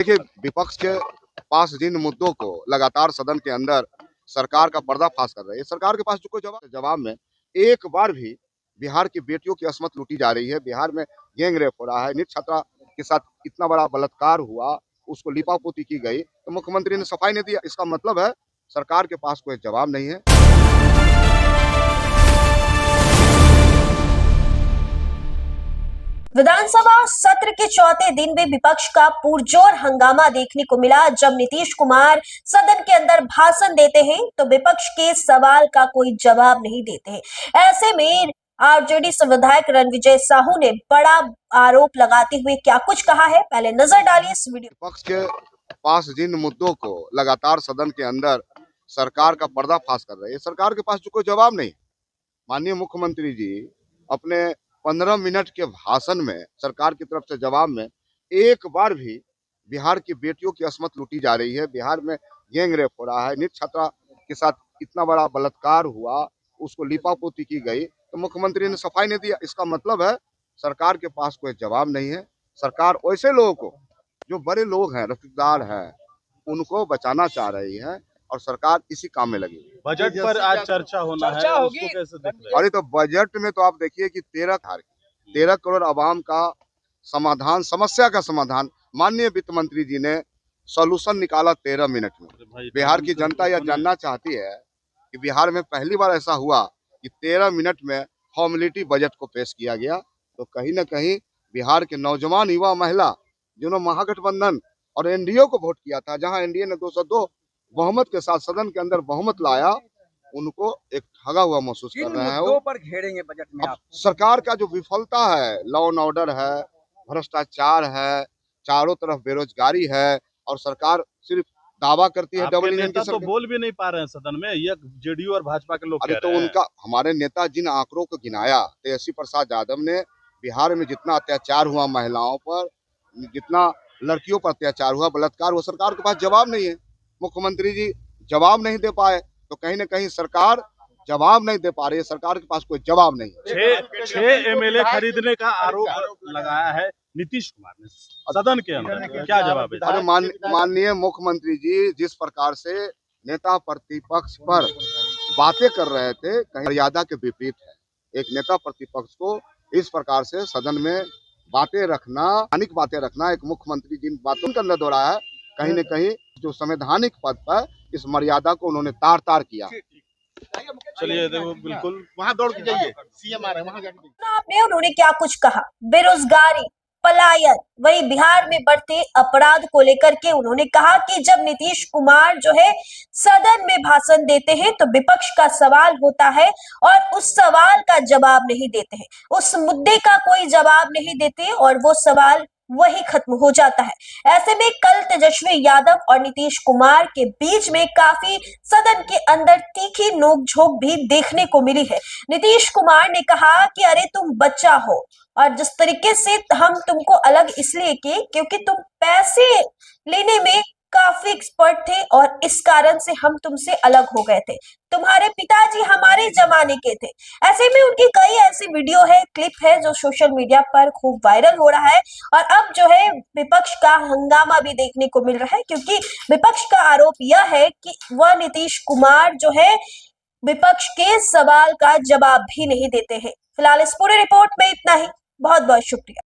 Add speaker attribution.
Speaker 1: देखिए, विपक्ष के पास जिन मुद्दों को लगातार सदन के अंदर सरकार का पर्दाफाश कर रही है, सरकार के पास जो कोई जवाब में एक बार भी बिहार की बेटियों की असमत लूटी जा रही है। बिहार में गैंग रेप हो रहा है, नीट छात्रा के साथ इतना बड़ा बलात्कार हुआ, उसको लिपापोती की गई, तो मुख्यमंत्री ने सफाई नहीं दिया। इसका मतलब है सरकार के पास कोई जवाब नहीं है।
Speaker 2: विधानसभा सत्र के चौथे दिन भी विपक्ष का पुरजोर हंगामा देखने को मिला। जब नीतीश कुमार सदन के अंदर भाषण देते हैं तो विपक्ष के सवाल का कोई जवाब नहीं देते हैं। ऐसे में आरजेडी से विधायक रणविजय साहू ने बड़ा आरोप लगाते हुए क्या कुछ कहा है, पहले नजर डालिए इस वीडियो।
Speaker 1: विपक्ष के पास जिन मुद्दों को लगातार सदन के अंदर सरकार का पर्दाफाश कर रही है, सरकार के पास जो कोई जवाब नहीं। माननीय मुख्यमंत्री जी अपने 15 मिनट के भाषण में सरकार की तरफ से जवाब में एक बार भी बिहार की बेटियों की असमत लूटी जा रही है, बिहार में गैंग रेप हो रहा है, नीट छात्रा के साथ इतना बड़ा बलात्कार हुआ, उसको लिपापोती की गई, तो मुख्यमंत्री ने सफाई नहीं दिया। इसका मतलब है सरकार के पास कोई जवाब नहीं है। सरकार वैसे लोगों को, जो बड़े लोग हैं, रफ्तार हैं, उनको बचाना चाह रही है और सरकार इसी काम में लगी है।
Speaker 3: बजट पर आज चर्चा होना है, उसको कैसे देख रहे हैं?
Speaker 1: अरे तो बजट में तो आप देखिए कि 13 करोड़ आवाम का समाधान, समस्या का समाधान माननीय वित्त मंत्री जी ने सॉल्यूशन निकाला 13 मिनट में। बिहार की जनता यह जानना चाहती है कि बिहार में पहली बार ऐसा हुआ कि 13 मिनट में फॉर्मेलिटी बजट को पेश किया गया। तो कहीं ना कहीं बिहार के नौजवान युवा महिला जिन्होंने महागठबंधन और एनडीए को वोट किया था, जहां एनडीए ने 202 बहुमत के साथ सदन के अंदर बहुमत लाया, उनको एक ठगा हुआ महसूस कर रहे हैं। वो
Speaker 4: पर घेरेंगे बजट में आप?
Speaker 1: सरकार का जो विफलता है, लॉ एंड ऑर्डर है, भ्रष्टाचार है, चारों तरफ बेरोजगारी है, और सरकार सिर्फ दावा करती है डबल इंजन की।
Speaker 3: तो बोल भी नहीं पा रहे हैं सदन में, ये जेडीयू और भाजपा के लोग
Speaker 1: अरे तो उनका, हमारे नेता जिन आंकड़ों को गिनाया, तेजस्वी प्रसाद यादव ने बिहार में जितना अत्याचार हुआ महिलाओं पर, जितना लड़कियों पर अत्याचार हुआ, बलात्कार हुआ, सरकार के पास जवाब नहीं है। मुख्यमंत्री जी जवाब नहीं दे पाए, तो कहीं ना कहीं सरकार जवाब नहीं दे पा रही है, सरकार के पास कोई जवाब नहीं है।
Speaker 3: 6 एमएलए खरीदने का आरोप लगाया है नीतीश कुमार ने सदन के अंदर, क्या जवाब है?
Speaker 1: अरे माननीय मुख्यमंत्री जी जिस प्रकार से नेता प्रतिपक्ष पर बातें कर रहे थे, कहीं मर्यादा के विपरीत है। एक नेता प्रतिपक्ष को इस प्रकार से सदन में बातें रखना, अनेक बातें रखना, एक मुख्यमंत्री जिन बातों के अंदर दोहराया है, कहीं न कहीं जो संवैधानिक पद पर इस मर्यादा को उन्होंने तार तार किया।
Speaker 3: चलिए देखो, बिल्कुल वहाँ दौड़ के जाइए, सीएम आ रहे हैं, वहाँ जाके
Speaker 2: आपने उन्होंने क्या कुछ कहा, बेरोजगारी, पलायन, वही बिहार में बढ़ते अपराध को लेकर के उन्होंने कहा कि जब नीतीश कुमार जो है सदन में भाषण देते हैं तो विपक्ष का सवाल होता है और उस सवाल का जवाब नहीं देते हैं, उस मुद्दे का कोई जवाब नहीं देते और वो सवाल वही खत्म हो जाता है। ऐसे में कल तेजस्वी यादव और नीतीश कुमार के बीच में काफी सदन के अंदर तीखी नोकझोंक भी देखने को मिली है। नीतीश कुमार ने कहा कि अरे तुम बच्चा हो, और जिस तरीके से हम तुमको अलग इसलिए किए क्योंकि तुम पैसे लेने में काफी एक्सपर्ट थे और इस कारण से हम तुमसे अलग हो गए थे। तुम्हारे पिताजी हमारे जमाने के थे। ऐसे में उनकी कई ऐसी वीडियो है, क्लिप है जो सोशल मीडिया पर खूब वायरल हो रहा है और अब जो है विपक्ष का हंगामा भी देखने को मिल रहा है, क्योंकि विपक्ष का आरोप यह है कि वह नीतीश कुमार जो है विपक्ष के सवाल का जवाब भी नहीं देते हैं। फिलहाल इस पूरे रिपोर्ट में इतना ही। बहुत बहुत शुक्रिया।